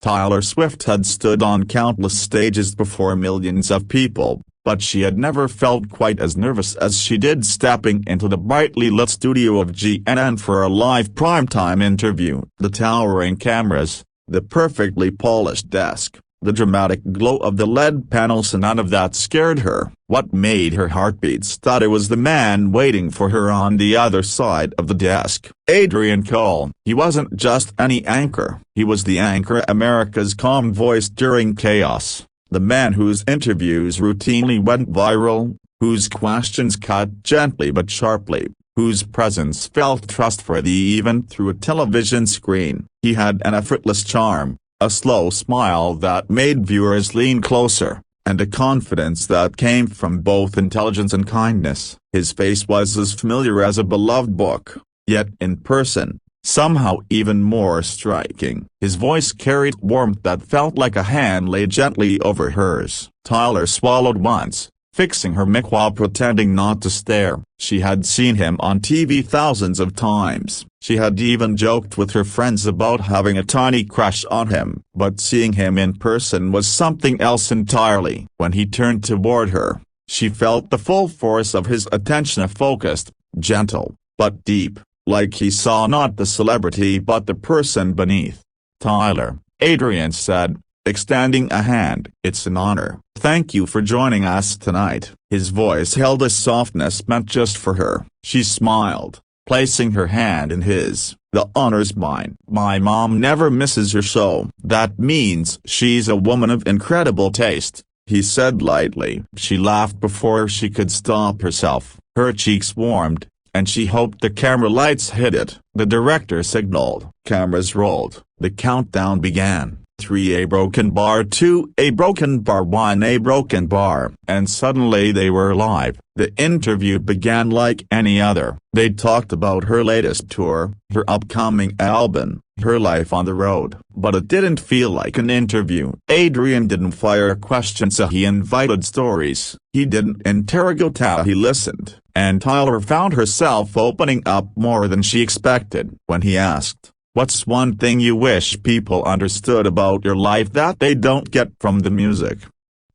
Taylor Swift had stood on countless stages before millions of people, but she had never felt quite as nervous as she did stepping into the brightly lit studio of GNN for a live primetime interview. The towering cameras, the perfectly polished desk, the dramatic glow of the LED panels, and none of that scared her. What made her heartbeat stutter was the man waiting for her on the other side of the desk. Adrian Cole. He wasn't just any anchor. He was the anchor, America's calm voice during chaos. The man whose interviews routinely went viral, whose questions cut gently but sharply, whose presence felt trustworthy even through a television screen. He had an effortless charm, a slow smile that made viewers lean closer, and a confidence that came from both intelligence and kindness. His face was as familiar as a beloved book, yet in person, somehow even more striking. His voice carried warmth that felt like a hand laid gently over hers. Taylor swallowed once, fixing her mic while pretending not to stare. She had seen him on TV thousands of times. She had even joked with her friends about having a tiny crush on him. But seeing him in person was something else entirely. When he turned toward her, she felt the full force of his attention, focused, gentle, but deep, like he saw not the celebrity but the person beneath. "Taylor," Adrian said, extending a hand. "It's an honor. Thank you for joining us tonight." His voice held a softness meant just for her. She smiled, placing her hand in his. "The honor's mine. My mom never misses your show." "That means she's a woman of incredible taste," he said lightly. She laughed before she could stop herself. Her cheeks warmed, and she hoped the camera lights hit it. The director signaled. Cameras rolled. The countdown began. 3 a broken bar, 2 a broken bar, 1 a broken bar. And suddenly they were live. The interview began like any other. They talked about her latest tour, her upcoming album, her life on the road. But it didn't feel like an interview. Adrian didn't fire questions, he invited stories. He didn't interrogate, he listened. And Taylor found herself opening up more than she expected. When he asked, "What's one thing you wish people understood about your life that they don't get from the music?"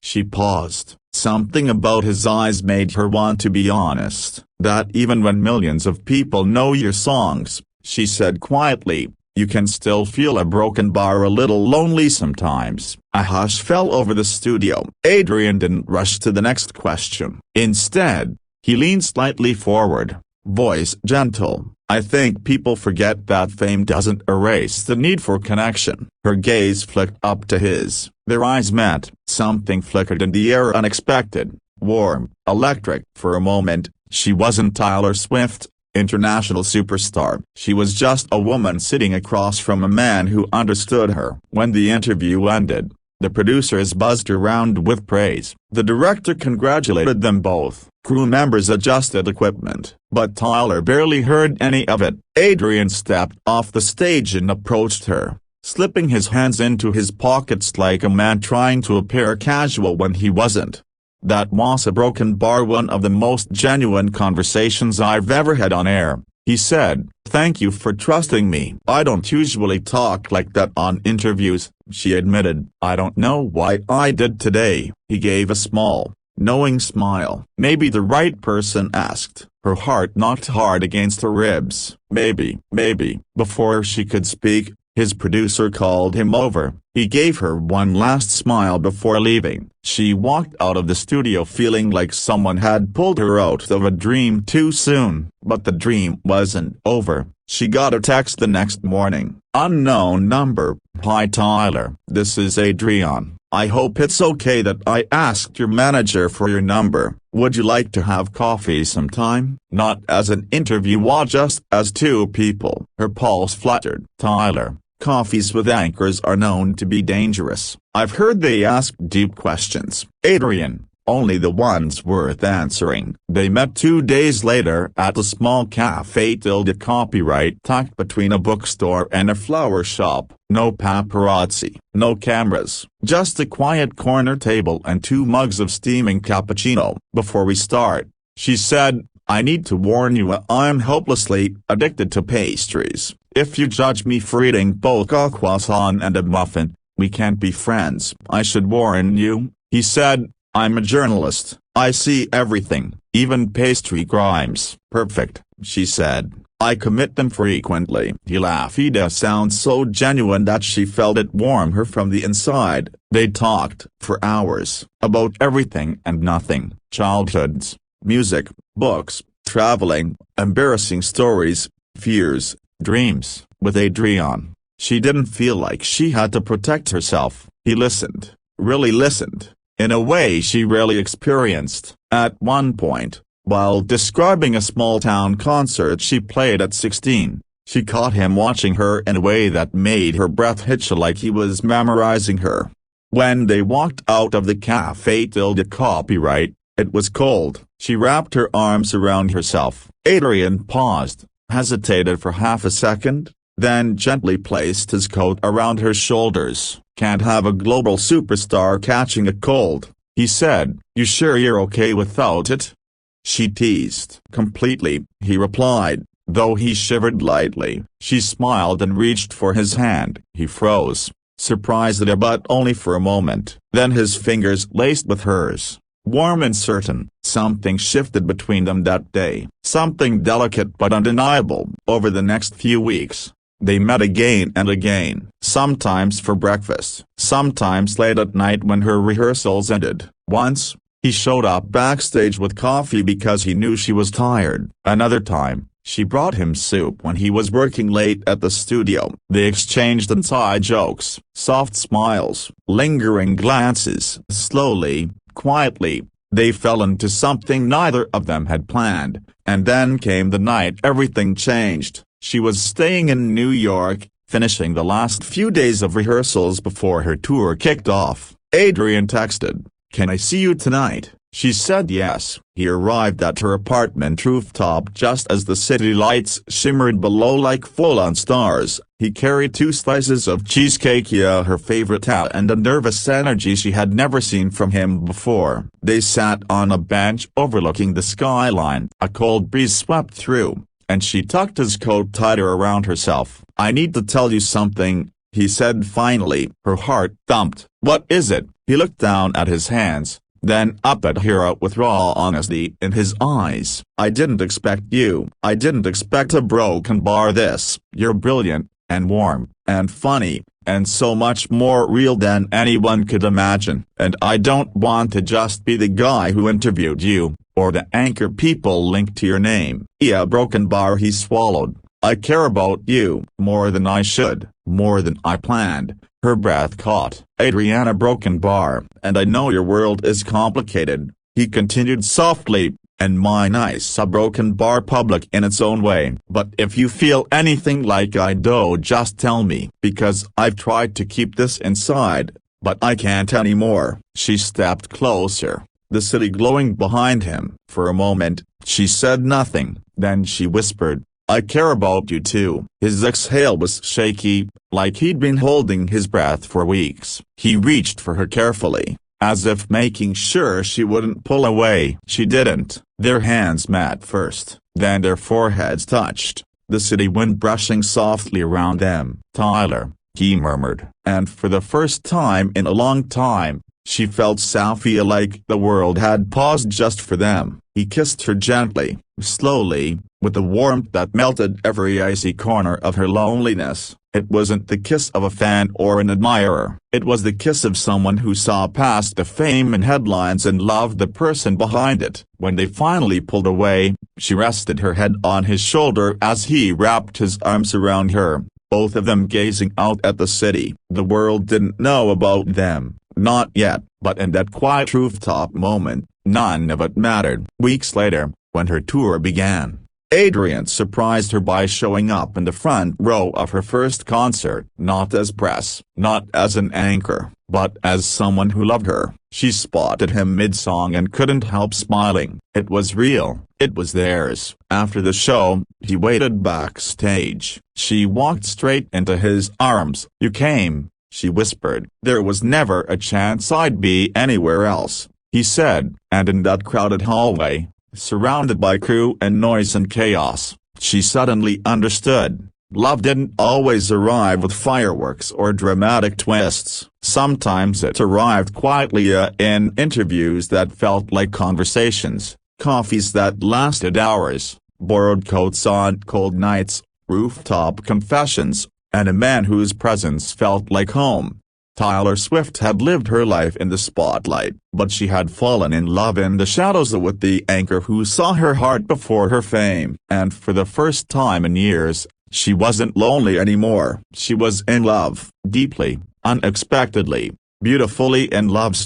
she paused. Something about his eyes made her want to be honest. "That even when millions of people know your songs," she said quietly, "you can still feel a broken bar, a little lonely sometimes." A hush fell over the studio. Adrian didn't rush to the next question. Instead, he leaned slightly forward, voice gentle. "I think people forget that fame doesn't erase the need for connection." Her gaze flicked up to his. Their eyes met. Something flickered in the air, unexpected, warm, electric. For a moment, she wasn't Taylor Swift, international superstar. She was just a woman sitting across from a man who understood her. When the interview ended, the producers buzzed around with praise. The director congratulated them both. Crew members adjusted equipment, but Taylor barely heard any of it. Adrian stepped off the stage and approached her, slipping his hands into his pockets like a man trying to appear casual when he wasn't. "That was a broken bar, one of the most genuine conversations I've ever had on air," he said. "Thank you for trusting me." "I don't usually talk like that on interviews," she admitted. "I don't know why I did today." He gave a small, knowing smile. "Maybe the right person asked." Her heart knocked hard against her ribs. Maybe. Before she could speak, his producer called him over. He gave her one last smile before leaving. She walked out of the studio feeling like someone had pulled her out of a dream too soon. But the dream wasn't over. She got a text the next morning. "Unknown number. Hi Taylor. This is Adrian. I hope it's okay that I asked your manager for your number. Would you like to have coffee sometime?" Not as an interview, just as two people. Her pulse fluttered. "Taylor, coffees with anchors are known to be dangerous. I've heard they ask deep questions." "Adrian, only the ones worth answering." They met 2 days later at a small cafe tilde copyright tucked between a bookstore and a flower shop. No paparazzi, no cameras, just a quiet corner table and 2 mugs of steaming cappuccino. "Before we start," she said, "I need to warn you, I'm hopelessly addicted to pastries. If you judge me for eating both a croissant and a muffin, we can't be friends. I should warn you, he said, I'm a journalist, I see everything, even pastry crimes. Perfect, she said. I commit them frequently. He laughed. Ida sounds so genuine that she felt it warm her from the inside. They talked for hours about everything and nothing. Childhoods, music, books, traveling, embarrassing stories, fears, dreams. With Adrian, she didn't feel like she had to protect herself. He listened, really listened, in a way she rarely experienced. At one point, while describing a small-town concert she played at 16, she caught him watching her in a way that made her breath hitch like he was memorizing her. When they walked out of the Café Tilde copyright, it was cold. She wrapped her arms around herself. Adrian paused, hesitated for half a second, then gently placed his coat around her shoulders. Can't have a global superstar catching a cold, he said. You sure you're okay without it? She teased. Completely, he replied, though he shivered lightly. She smiled and reached for his hand. He froze, surprised at her but only for a moment. Then his fingers laced with hers, warm and certain. Something shifted between them that day, something delicate but undeniable. Over the next few weeks, they met again and again, sometimes for breakfast, sometimes late at night when her rehearsals ended. Once, he showed up backstage with coffee because he knew she was tired. Another time, she brought him soup when he was working late at the studio. They exchanged inside jokes, soft smiles, lingering glances. Slowly, quietly, they fell into something neither of them had planned, and then came the night everything changed. She was staying in New York, finishing the last few days of rehearsals before her tour kicked off. Adrian texted, "Can I see you tonight?" She said yes. He arrived at her apartment rooftop just as the city lights shimmered below like full-on stars. He carried 2 slices of cheesecake, her favorite, and a nervous energy she had never seen from him before. They sat on a bench overlooking the skyline. A cold breeze swept through, and she tucked his coat tighter around herself. "I need to tell you something," he said finally. Her heart thumped. "What is it?" He looked down at his hands, then up at her with raw honesty in his eyes. "I didn't expect you. I didn't expect a broken bar this. You're brilliant, and warm, and funny, and so much more real than anyone could imagine. And I don't want to just be the guy who interviewed you, or the anchor people linked to your name." "Yeah, broken bar," he swallowed. "I care about you more than I should, more than I planned." Her breath caught. "Adriana, broken bar, and I know your world is complicated," he continued softly, "and mine is a broken bar, public in its own way. But if you feel anything like I do, just tell me, because I've tried to keep this inside, but I can't anymore." She stepped closer, the city glowing behind him. For a moment, she said nothing, then she whispered, "I care about you too." His exhale was shaky, like he'd been holding his breath for weeks. He reached for her carefully, as if making sure she wouldn't pull away. She didn't. Their hands met first, then their foreheads touched, the city wind brushing softly around them. "Tyler," he murmured. And for the first time in a long time, she felt Sophia like the world had paused just for them. He kissed her gently, slowly, with a warmth that melted every icy corner of her loneliness. It wasn't the kiss of a fan or an admirer. It was the kiss of someone who saw past the fame and headlines and loved the person behind it. When they finally pulled away, she rested her head on his shoulder as he wrapped his arms around her, both of them gazing out at the city. The world didn't know about them, not yet, but in that quiet rooftop moment, none of it mattered. Weeks later, when her tour began, Adrian surprised her by showing up in the front row of her first concert. Not as press, not as an anchor, but as someone who loved her. She spotted him mid-song and couldn't help smiling. It was real. It was theirs. After the show, he waited backstage. She walked straight into his arms. "You came," she whispered. "There was never a chance I'd be anywhere else," he said. And in that crowded hallway, surrounded by crew and noise and chaos, she suddenly understood. Love didn't always arrive with fireworks or dramatic twists. Sometimes it arrived quietly in interviews that felt like conversations, coffees that lasted hours, borrowed coats on cold nights, rooftop confessions, and a man whose presence felt like home. Taylor Swift had lived her life in the spotlight, but she had fallen in love in the shadows with the anchor who saw her heart before her fame. And for the first time in years, she wasn't lonely anymore. She was in love, deeply, unexpectedly, beautifully in love.